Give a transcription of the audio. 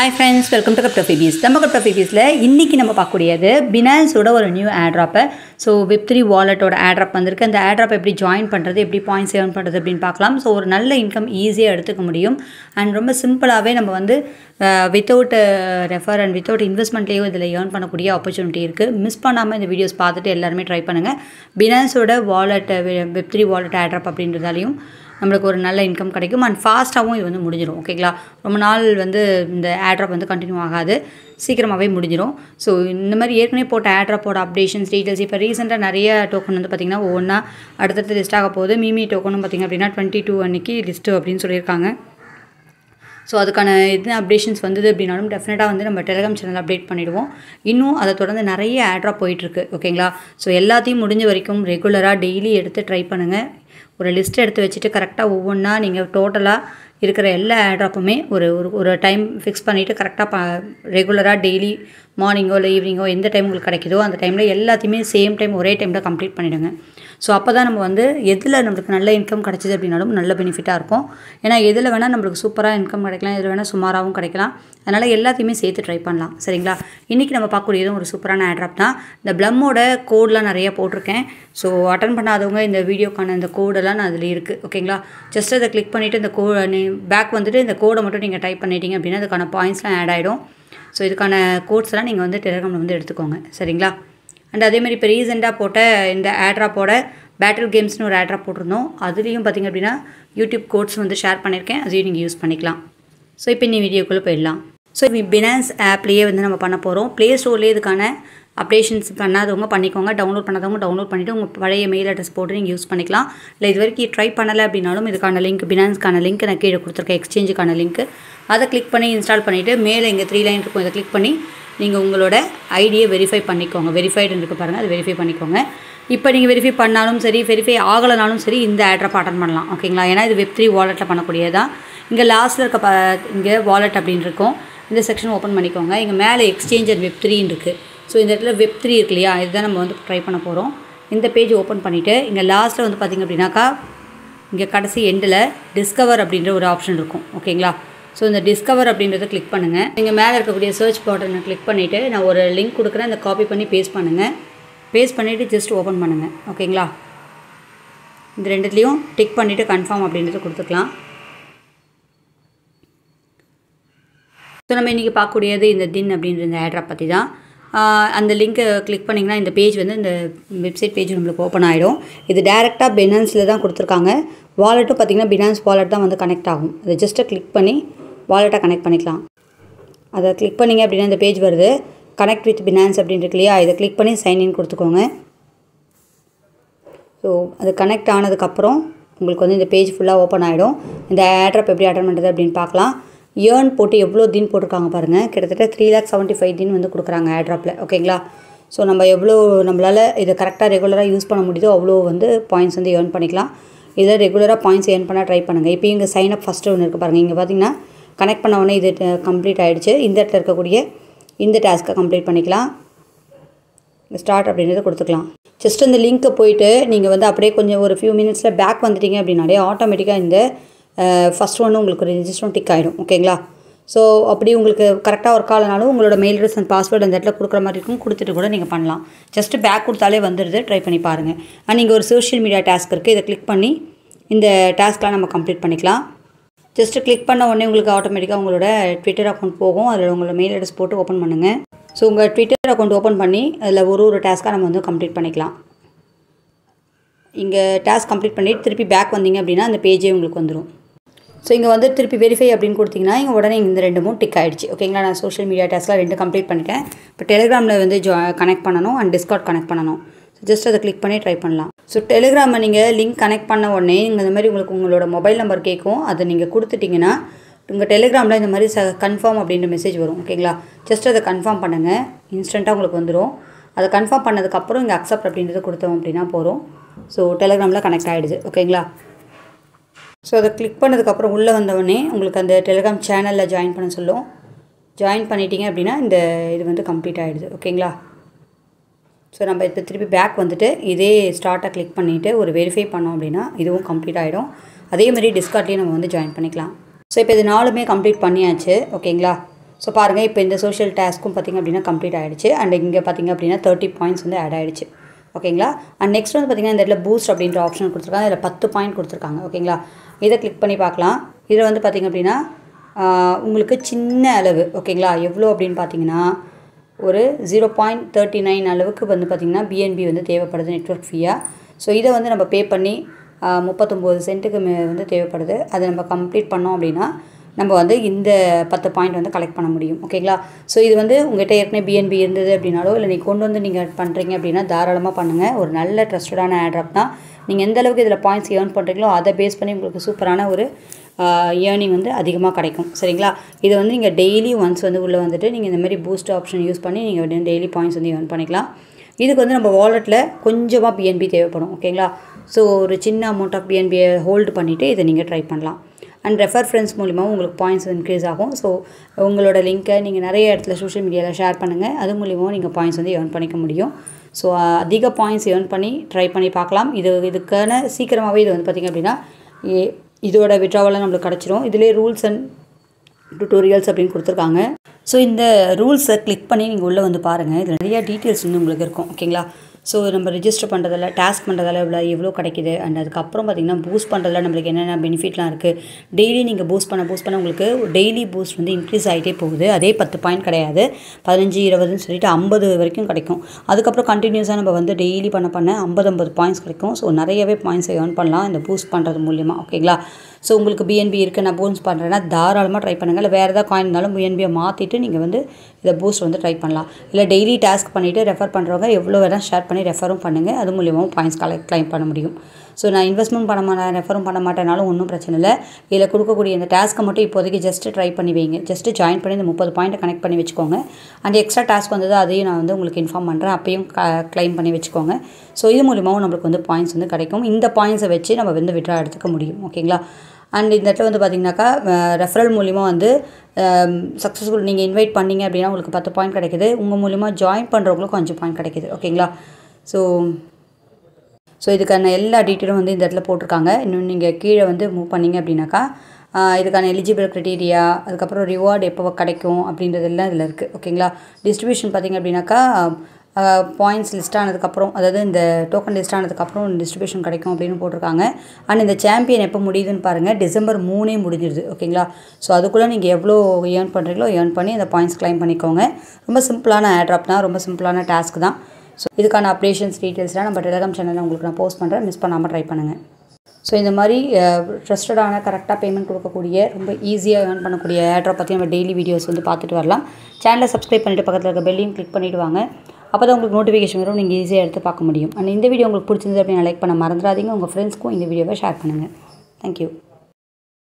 Hi friends, welcome to CryptoFeebies. நம்ம CryptoFeebiesல இன்னைக்கு நம்ம பார்க்கக்கூடியது Binanceோட ஒரு new airdrop. So Web3 வாலெட்டோட airdrop வந்திருக்கு. அந்த airdrop எப்படி ஜாயின் பண்ணுறது, எப்படி பாயிண்ட்ஸ் ஏர்ன் பண்ணுறது அப்படின்னு பார்க்கலாம். ஸோ ஒரு நல்ல இன்கம் ஈஸியாக எடுத்துக்க முடியும். அண்ட் ரொம்ப சிம்பிளாகவே நம்ம வந்து வித்தவுட் ரெஃபர் அண்ட் வித்தவுட் இன்வெஸ்ட்மெண்ட்லேயும் இதில் ஏர்ன் பண்ணக்கூடிய ஆப்பர்ச்சுனிட்டி இருக்குது. மிஸ் பண்ணாமல் இந்த வீடியோஸ் பார்த்துட்டு எல்லாருமே ட்ரை பண்ணுங்கள். Binanceோட வாலெட் Web3 வாலெட் airdrop அப்படின்றதாலையும் நம்மளுக்கு ஒரு நல்ல இன்கம் கிடைக்கும் அண்ட் ஃபாஸ்ட்டாகவும் இது வந்து முடிஞ்சிடும். ஓகேங்களா, ரொம்ப நாள் வந்து இந்த airdrop வந்து கண்டினியூ ஆகாது, சீக்கிரமாகவே முடிஞ்சிடும். ஸோ இந்த மாதிரி ஏற்கனவே போட்ட airdropோட அப்டேஷன்ஸ் டீட்டெயில்ஸ் இப்போ ரீசெண்டாக நிறைய டோக்கன் வந்து பார்த்திங்கன்னா ஒவ்வொன்றா அடுத்தடுத்து லிஸ்ட் ஆக போகுது. மீமி டோக்கனும் பார்த்திங்க அப்படின்னா 22 அன்றைக்கி லிஸ்ட்டு அப்படின்னு சொல்லியிருக்காங்க. ஸோ அதுக்கான எதுனா அப்டேஷன்ஸ் வந்தது அப்படின்னாலும் டெஃபினட்டாக வந்து நம்ம டெலிகிராம் சேனல் அப்டேட் பண்ணிவிடுவோம். இன்னும் அதை தொடர்ந்து நிறைய airdrop போயிட்டுருக்கு. ஓகேங்களா, ஸோ எல்லாத்தையும் முடிஞ்ச வரைக்கும் ரெகுலராக டெய்லி எடுத்து ட்ரை பண்ணுங்கள். ஒரு லிஸ்ட் எடுத்து வச்சுட்டு கரெக்டாக ஒவ்வொன்றா நீங்கள் டோட்டலாக இருக்கிற எல்லா airdropுமே ஒரு டைம் ஃபிக்ஸ் பண்ணிவிட்டு கரெக்டாக ரெகுலராக டெய்லி மார்னிங்கோ இல்லை ஈவினிங்கோ எந்த டைம் உங்களுக்கு கிடைக்குதோ அந்த டைமில் எல்லாத்தையுமே சேம் டைம் ஒரே டைமில் கம்ப்ளீட் பண்ணிவிடுங்க. ஸோ அப்போ தான் நம்ம வந்து எதில் நம்மளுக்கு நல்ல இன்கம் கிடச்சிது அப்படின்னாலும் நல்ல பெனிஃபிட்டாக இருக்கும். ஏன்னா எதில் வேணால் நம்மளுக்கு சூப்பராக இன்கம் கிடைக்கலாம், எதில் வேணால் சுமாராகவும் கிடைக்கலாம். அதனால் எல்லாத்தையுமே சேர்த்து ட்ரை பண்ணலாம். சரிங்களா, இன்றைக்கி நம்ம பார்க்கக்கூடியதும் ஒரு சூப்பரான airdrop தான். இந்த ப்ளம்மோட கோடெலாம் நிறைய போட்டிருக்கேன். ஸோ அட்டன் பண்ணாதவங்க இந்த வீடியோக்கான இந்த கோடெல்லாம் நான் அதில் இருக்குது. ஓகேங்களா, ஜஸ்ட் அதை கிளிக் பண்ணிவிட்டு இந்த பேக் வந்துட்டு இந்த கோடை மட்டும் நீங்கள் டைப் பண்ணிட்டீங்க அப்படின்னா அதுக்கான பாயிண்ட்ஸ்லாம் ஆட் ஆகிடும். ஸோ இதுக்கான கோட்ஸ்லாம் நீங்கள் வந்து டெலிகிராமில் வந்து எடுத்துக்கோங்க. சரிங்களா, அண்ட் அதேமாதிரி இப்போ ரீசெண்டாக போட்ட இந்த airdropோட பேட்டில் கேம்ஸ்னு ஒரு airdrop போட்டிருந்தோம். அதுலேயும் பார்த்திங்க அப்படின்னா யூடியூப் கோட்ஸ் வந்து ஷேர் பண்ணியிருக்கேன், அதையும் நீங்கள் யூஸ் பண்ணிக்கலாம். ஸோ இப்போ இந்த வீடியோக்குள்ளே போயிடலாம். ஸோ Binance ஆப்லேயே வந்து நம்ம பண்ண போகிறோம். ப்ளே ஸ்டோர்லேயே இதுக்கான அப்டேஷன்ஸ் பண்ணாதவங்க பண்ணிக்கோங்க, டவுன்லோட் பண்ணாதவங்க டவுன்லோட் பண்ணிவிட்டு உங்கள் பழைய மெயில் அட்ரஸ் போட்டு நீங்கள் யூஸ் பண்ணிக்கலாம். இல்லை இது வரைக்கும் ட்ரை பண்ணலை அப்படின்னாலும் இதுக்கான லிங்க் Binanceக்கான லிங்க் நான் கீழே கொடுத்துருக்கேன், எக்ஸ்சேஞ்சுக்கான லிங்க். அதை கிளிக் பண்ணி இன்ஸ்டால் பண்ணிவிட்டு மேலே இங்கே 3 லைன் இருக்கும், இதை கிளிக் பண்ணி நீங்கள் உங்களோட ஐடியை வெரிஃபை பண்ணிக்கோங்க. வெரிஃபைடுன்னு இருக்குது பாருங்கள், அது வெரிஃபை பண்ணிக்கோங்க. இப்போ நீங்கள் வெரிஃபை பண்ணாலும் சரி, வெரிஃபை ஆகலைனாலும் சரி இந்த airdrop அட்டன் பண்ணலாம். ஓகேங்களா, ஏன்னா இது Web3 வாலெட்டில் பண்ணக்கூடியதான். இங்கே லாஸ்ட்டில் இருக்க இங்கே வாலெட் அப்படின்னு இருக்கும், இந்த செக்ஷன் ஓப்பன் பண்ணிக்கோங்க. இங்கே மேலே எக்ஸ்சேஞ்ச் அண்ட் Web3ன்னு இருக்குது. ஸோ இந்த இடத்துல Web3 இருக்கு இல்லையா, இதுதான் நம்ம வந்து ட்ரை பண்ண போகிறோம். இந்த பேஜ் ஓப்பன் பண்ணிவிட்டு இங்கே லாஸ்ட்டில் வந்து பார்த்திங்க அப்படின்னாக்கா இங்கே கடைசி எண்டில் டிஸ்கவர் அப்படின்ற ஒரு ஆப்ஷன் இருக்கும். ஓகேங்களா, ஸோ இந்த டிஸ்கவர் அப்படின்றத கிளிக் பண்ணுங்கள். நீங்கள் மேலே இருக்கக்கூடிய சர்ச் பட்டனை கிளிக் பண்ணிவிட்டு நான் ஒரு லிங்க் கொடுக்குறேன், அதை காப்பி பண்ணி பேஸ்ட் பண்ணுங்கள். பேஸ்ட் பண்ணிவிட்டு ஜஸ்ட் ஓப்பன் பண்ணுங்கள். ஓகேங்களா, இந்த ரெண்டுத்துலேயும் டிக் பண்ணிவிட்டு கன்ஃபார்ம் அப்படின்றத கொடுத்துக்கலாம். ஸோ நம்ம இன்றைக்கி பார்க்கக்கூடியது இந்த தின் அப்படின்ற இந்த airdrop பற்றி தான். அந்த லிங்க்கை கிளிக் பண்ணிங்கன்னா இந்த பேஜ் வந்து இந்த வெப்சைட் பேஜ் நம்மளுக்கு ஓப்பன் ஆகிடும். இது டேரெக்டாக Binanceல தான் கொடுத்துருக்காங்க. வாலெட்டும் பார்த்திங்கன்னா Binance வாலெட் தான் வந்து கனெக்ட் ஆகும். அதை ஜஸ்ட்டு கிளிக் பண்ணி வாலெட்டை கனெக்ட் பண்ணிக்கலாம். அதை கிளிக் பண்ணிங்க அப்படின்னா இந்த பேஜ் வருது, கனெக்ட் வித் Binance அப்படின்னு இருக்கு இல்லையா, இதை கிளிக் பண்ணி சைன்இன் கொடுத்துக்கோங்க. ஸோ அது கனெக்ட் ஆனதுக்கப்புறம் உங்களுக்கு வந்து இந்த பேஜ் ஃபுல்லாக ஓப்பன் ஆகிடும். இந்த airdrop எப்படி அட்டன் பண்ணுறது அப்படின்னு பார்க்கலாம். ஏர்ன் போட்டு எவ்வளோ தின் போட்டிருக்காங்க பாருங்கள், கிட்டத்தட்ட 3,75,000 தின் வந்து கொடுக்குறாங்க airdropல. ஓகேங்களா, ஸோ நம்ம எவ்வளோ நம்மளால் இதை கரெக்டாக ரெகுலராக யூஸ் பண்ண முடியுதோ அவ்வளோ வந்து பாயிண்ட்ஸ் வந்து ஏர்ன் பண்ணிக்கலாம். இதில் ரெகுலராக பாயிண்ட்ஸ் ஏர்ன் பண்ண ட்ரை பண்ணுங்கள். இப்போ இங்கே சைன் அப் ஃபஸ்ட்டு ஒன்று இருக்குது பாருங்கள், இங்கே பார்த்தீங்கன்னா கனெக்ட் பண்ண உடனே இது கம்ப்ளீட் ஆகிடுச்சு. இந்த இடத்துல இருக்கக்கூடிய இந்த டாஸ்க்கை கம்ப்ளீட் பண்ணிக்கலாம். ஸ்டார்ட் அப்படின்றத கொடுத்துக்கலாம். ஜஸ்ட் அந்த லிங்க்கை போயிட்டு நீங்கள் வந்து அப்படியே கொஞ்சம் ஒரு ஃபியூ மினிட்ஸில் பேக் வந்துட்டீங்க அப்படின்னாலே ஆட்டோமேட்டிக்காக இந்த ஃபஸ்ட் ஒன்று உங்களுக்கு ரெஜிஸ்டரும் டிக் ஆகிடும். ஓகேங்களா, ஸோ அப்படி உங்களுக்கு கரெக்டாக ஒர்க் ஆகலனாலும் உங்களோட மெயில் அட்ரஸ் அண்ட் பாஸ்வேர்டு அந்த இடத்துல கொடுக்குற மாதிரி இருக்கும், கொடுத்துட்டு கூட நீங்கள் பண்ணலாம். ஜஸ்ட்டு பேக் கொடுத்தாலே வந்துடுது, ட்ரை பண்ணி பாருங்கள். அண்ட் இங்கே ஒரு சோஷியல் மீடியா டாஸ்க் இருக்குது, இதை கிளிக் பண்ணி இந்த டாஸ்க்லாம் நம்ம கம்ப்ளீட் பண்ணிக்கலாம். ஜஸ்ட்டு கிளிக் பண்ண உடனே உங்களுக்கு ஆட்டோமேட்டிக்காக உங்களோட ட்விட்டர் அக்கௌண்ட் போகும், அதில் உங்களோட மெயில் அட்ரஸ் போட்டு ஓப்பன் பண்ணுங்கள். ஸோ உங்கள் ட்விட்டர் அக்கௌண்ட் ஓப்பன் பண்ணி அதில் ஒரு டாஸ்க்காக நம்ம வந்து கம்ப்ளீட் பண்ணிக்கலாம். இங்கே டாஸ்க் கம்ப்ளீட் பண்ணிவிட்டு திருப்பி பேக் வந்தீங்க அப்படின்னா அந்த பேஜே உங்களுக்கு வந்துடும். ஸோ இங்கே வந்து திருப்பி வெரிஃபை அப்படின்னு கொடுத்தீங்கன்னா இங்கே உடனே இந்த 2 டிக் ஆகிடுச்சு. ஓகேங்களா, நான் சோஷியல் மீடியா டாஸ்க்லாம் 2 கம்ப்ளீட் பண்ணிட்டேன். இப்போ டெலிகிராமில் வந்து கனெக்ட் பண்ணணும் அண்ட் டிஸ்கார்ட் கனெக்ட் பண்ணணும். ஸோ ஜஸ்ட் அதை கிளிக் பண்ணி ட்ரை பண்ணலாம். ஸோ டெலிகிராமை நீங்கள் லிங்க் கனெக்ட் பண்ண உடனே நீங்கள் இந்த மாதிரி உங்களுக்கு உங்களோட மொபைல் நம்பர் கேட்கும், அதை நீங்கள் கொடுத்துட்டிங்கன்னா உங்கள் டெலிகிராமில் இந்த மாதிரி கன்ஃபார்ம் அப்படின்ற மெசேஜ் வரும். ஓகேங்களா, ஜஸ்ட் அதை கன்ஃபார்ம் பண்ணுங்கள், இன்ஸ்டண்ட்டாக உங்களுக்கு வந்துடும். அதை கன்ஃபார்ம் பண்ணதுக்கப்புறம் இங்கே அக்செப்ட் அப்படின்றத கொடுத்தோம் அப்படின்னா போகிறோம். ஸோ டெலிகிராமில் கனெக்ட் ஆகிடுது. ஓகேங்களா, ஸோ அதை கிளிக் பண்ணதுக்கப்புறம் உள்ளே வந்தவொடனே உங்களுக்கு அந்த டெலிகிராம் சேனலில் ஜாயின் பண்ண சொல்லும். ஜாயின் பண்ணிட்டீங்க அப்படின்னா இந்த இது வந்து கம்ப்ளீட் ஆகிடுது. ஓகேங்களா, ஸோ நம்ம இப்போ திருப்பி பேக் வந்துட்டு இதே ஸ்டார்ட்டை கிளிக் பண்ணிவிட்டு ஒரு வெரிஃபை பண்ணோம் அப்படின்னா இதுவும் கம்ப்ளீட் ஆகிடும். அதே மாதிரி டிஸ்கார்ட்லேயும் நம்ம வந்து ஜாயின் பண்ணிக்கலாம். ஸோ இப்போ இது 4மே கம்ப்ளீட் பண்ணியாச்சு. ஓகேங்களா, ஸோ பாருங்கள் இப்போ இந்த சோஷியல் டாஸ்க்கும் பார்த்திங்க அப்படின்னா கம்ப்ளீட் ஆகிடுச்சு. அண்ட் இங்கே பார்த்திங்க அப்படின்னா 30 பாயிண்ட்ஸ் வந்து ஆட் ஆகிடுச்சு. ஓகேங்களா. அண்ட் நெக்ஸ்ட் வந்து பார்த்திங்கன்னா இந்த இடத்துல பூஸ்ட் அப்படின்ற ஆப்ஷன் கொடுத்துருக்காங்க. அதில் 10 பாயிண்ட் கொடுத்துருக்காங்க. ஓகேங்களா. இதை கிளிக் பண்ணி பார்க்கலாம். இதில் வந்து பார்த்திங்க அப்படின்னா உங்களுக்கு சின்ன அளவு ஓகேங்களா எவ்வளோ அப்படின்னு பார்த்தீங்கன்னா ஒரு 0.39 அளவுக்கு வந்து பார்த்திங்கன்னா பிஎன்பி வந்து தேவைப்படுது நெட்வொர்க் ஃபீயாக. ஸோ இதை வந்து நம்ம பே பண்ணி 39 சென்ட்டுக்கு வந்து தேவைப்படுது. அதை நம்ம கம்ப்ளீட் பண்ணோம் அப்படின்னா நம்ம வந்து இந்த 10 பாயிண்ட் வந்து கலெக்ட் பண்ண முடியும். ஓகேங்களா. ஸோ இது வந்து உங்கள்கிட்ட ஏற்கனவே பிஎன்பி இருந்தது அப்படின்னாலோ இல்லை நீங்கள் கொண்டு வந்து நீங்கள் பண்ணுறீங்க அப்படின்னா தாராளமாக பண்ணுங்கள். ஒரு நல்ல ட்ரஸ்டடான ஆட்ராப் தான். நீங்கள் எந்த அளவுக்கு இதில் பாயிண்ட்ஸ் ஏர்ன் பண்ணுறீங்களோ அதை பேஸ் பண்ணி உங்களுக்கு சூப்பரான ஒரு ஏர்னிங் வந்து அதிகமாக கிடைக்கும். சரிங்களா. இதை வந்து நீங்கள் டெய்லி ஒன்ஸ் வந்து உள்ளே வந்துட்டு நீங்கள் இந்த மாதிரி பூஸ்ட் ஆப்ஷன் யூஸ் பண்ணி நீங்கள் டெய்லி பாயிண்ட்ஸ் வந்து ஏர்ன் பண்ணிக்கலாம். இதுக்கு வந்து நம்ம வாலெட்டில் கொஞ்சமாக பிஎன்பி தேவைப்படும். ஓகேங்களா. ஸோ ஒரு சின்ன அமௌண்ட் ஆஃப் பிஎன்பியை ஹோல்டு பண்ணிவிட்டு இதை நீங்கள் ட்ரை பண்ணலாம். அண்ட் ரெஃபர் ஃப்ரெண்ட்ஸ் மூலிமாவும் உங்களுக்கு பாயிண்ட்ஸ் இன்க்ரீஸ் ஆகும். ஸோ உங்களோட லிங்க்கை நீங்கள் நிறைய இடத்துல சோஷியல் மீடியாவில் ஷேர் பண்ணுங்கள். அது மூலிமாவும் நீங்கள் பாயிண்ட்ஸ் வந்து ஏர்ன் பண்ணிக்க முடியும். ஸோ அதிக பாயிண்ட்ஸ் ஏர்ன் பண்ணி ட்ரை பண்ணி பார்க்கலாம். இதுக்கான சீக்கிரமாகவே இது வந்து பார்த்திங்க அப்படின்னா இதோட விட்ராவெல்லாம் நம்மளுக்கு கிடச்சிரும். இதிலே ரூல்ஸ் அண்ட் டுட்டோரியல்ஸ் அப்படின்னு கொடுத்துருக்காங்க. ஸோ இந்த ரூல்ஸை கிளிக் பண்ணி நீங்கள் உள்ளே வந்து பாருங்கள். இதில் நிறையா டீட்டெயில்ஸ் வந்து உங்களுக்கு இருக்கும். ஓகேங்களா. ஸோ நம்ம ரிஜிஸ்டர் பண்ணுறதில்ல டாஸ்க் பண்ணுறதால எவ்வளோ கிடைக்குது அண்ட் அதுக்கப்புறம் பார்த்திங்கன்னா பூஸ்ட் பண்ணுறதுல நம்மளுக்கு என்னென்ன பெனிஃபிட்லாம் இருக்குது. டெய்லி நீங்கள் பூஸ்ட் பண்ண உங்களுக்கு டெய்லி பூஸ்ட் வந்து இன்க்ரீஸ் ஆகிட்டே போகுது. அதே 10 பாயிண்ட் கிடையாது, 15 20ன்னு சொல்லிட்டு 50 வரைக்கும் கிடைக்கும். அதுக்கப்புறம் கண்டினியூஸாக நம்ம வந்து டெய்லி பண்ண 50 பாயிண்ட்ஸ் கிடைக்கும். ஸோ நிறையவே பாயிண்ட்ஸை ஏர்ன் பண்ணலாம் இந்த பூஸ்ட் பண்ணுறது மூலிமா. ஓகேங்களா. ஸோ உங்களுக்கு பிஎன்பி இருக்குது, நான் பூஸ்ட் பண்ணுறேன்னா தாராளமாக ட்ரை பண்ணுங்கள். இல்லை வேறு ஏதாவது காயின் இருந்தாலும் பிஎன்பியை மாற்றிட்டு நீங்கள் வந்து இதை பூஸ்ட் வந்து ட்ரை பண்ணலாம். இல்லை டெய்லி டாஸ்க் பண்ணிவிட்டு ரெஃபர் பண்ணுறவங்க எவ்வளோ வேணால் ஷேர் பண்ணி ரெஃபரும் பண்ணுங்கள். அது மூலியமாகவும் பாயிண்ட்ஸ் கிளைம் பண்ண முடியும். ஸோ நான் இன்வெஸ்ட்மெண்ட் பண்ண மாட்டேன் ரெஃபரும் பண்ண மாட்டேனாலும் ஒன்றும் பிரச்சனை இல்லை. இதில் கொடுக்கக்கூடிய இந்த டாஸ்க்கை மட்டும் இப்போதைக்கு ஜஸ்ட்டு ட்ரை பண்ணி வைங்க. ஜஸ்ட்டு ஜாயின் பண்ணி இந்த 30 பாயிண்ட்டை கனெக்ட் பண்ணி வச்சுக்கோங்க. அந்த எக்ஸ்ட்ரா டாஸ்க் வந்தது அதையும் நான் வந்து உங்களுக்கு இன்ஃபார்ம் பண்ணுறேன். அப்பையும் கிளைம் பண்ணி வச்சுக்கோங்க. ஸோ இது மூலியமாகவும் நம்மளுக்கு வந்து பாயிண்ட்ஸ் வந்து கிடைக்கும். இந்த பாயிண்ட்ஸை வச்சு நம்ம வந்து விட்ரா எடுத்துக்க முடியும். ஓகேங்களா. அண்ட் இந்த இடத்துல வந்து பார்த்திங்கனாக்கா ரெஃபரல் மூலிமா வந்து சக்ஸஸ்ஃபுல் நீங்கள் இன்வைட் பண்ணிங்க அப்படின்னா உங்களுக்கு 10 பாயிண்ட் கிடைக்குது. உங்கள் மூலிமா ஜாயின் பண்ணுறவங்களுக்கும் 5 பாயிண்ட் கிடைக்குது. ஓகேங்களா. ஸோ இதுக்கான எல்லா டீட்டெயிலும் வந்து இந்த இடத்துல போட்டிருக்காங்க. இன்னும் நீங்கள் கீழே வந்து மூவ் பண்ணிங்க அப்படின்னாக்கா இதுக்கான எலிஜிபிள் க்ரைட்டீரியா அதுக்கப்புறம் ரிவார்டு எப்போ கிடைக்கும் அப்படின்றதெல்லாம் இதில் இருக்குது. ஓகேங்களா. டிஸ்ட்ரிபியூஷன் பார்த்திங்க அப்படின்னாக்கா பாயிண்ட்ஸ் லிஸ்ட் ஆனதுக்கப்புறம் அதாவது இந்த டோக்கன் லிஸ்ட் ஆனதுக்கப்புறம் டிஸ்ட்ரிபியூஷன் கிடைக்கும் அப்படின்னு போட்டிருக்காங்க. அண்ட் இந்த சாம்பியன் எப்போ முடியுதுன்னு பாருங்கள், December 3 முடிஞ்சிடுது. ஓகேங்களா. ஸோ அதுக்குள்ளே நீங்கள் எவ்வளோ ஏர்ன் பண்ணுறீங்களோ ஏர்ன் பண்ணி அந்த பாயிண்ட்ஸ் கிளைம் பண்ணிக்கோங்க. ரொம்ப சிம்பிளான ஆட்ராப் தான், ரொம்ப சிம்பிளான டாஸ்க் தான். ஸோ இதுக்கான அப்டேஷன்ஸ் டீட்டெயில்ஸ்லாம் நம்ம டெலிகிராம் சேனலில் உங்களுக்கு நான் போஸ்ட் பண்ணுறேன். மிஸ் பண்ணாமல் ட்ரை பண்ணுங்கள். ஸோ இந்த மாதிரி ட்ரஸ்டடான கரெக்டாக பேமெண்ட் கொடுக்கக்கூடிய ரொம்ப ஈஸியாக ஏர்ன் பண்ணக்கூடிய ஆட்ராப் பற்றி நம்ம டெய்லி வீடியோஸ் வந்து பார்த்துட்டு வரலாம். சேனலை சப்ஸ்கிரைப் பண்ணிவிட்டு பக்கத்தில் இருக்க பெல்லையும் கிளிக் பண்ணிவிட்டு வாங்க. அப்போ தான் உங்களுக்கு நோட்டிஃபிகேஷன் வரும், நீங்கள் ஈஸியாக எடுத்து பார்க்க முடியும். அண்ட் இந்த வீடியோ உங்களுக்கு பிடிச்சிருந்தது அப்படின்னு லைக் பண்ண மறந்துடாதீங்க. உங்கள் ஃப்ரெண்ட்ஸ்க்கும் இந்த வீடியோவை ஷேர் பண்ணுங்கள். தேங்க்யூ.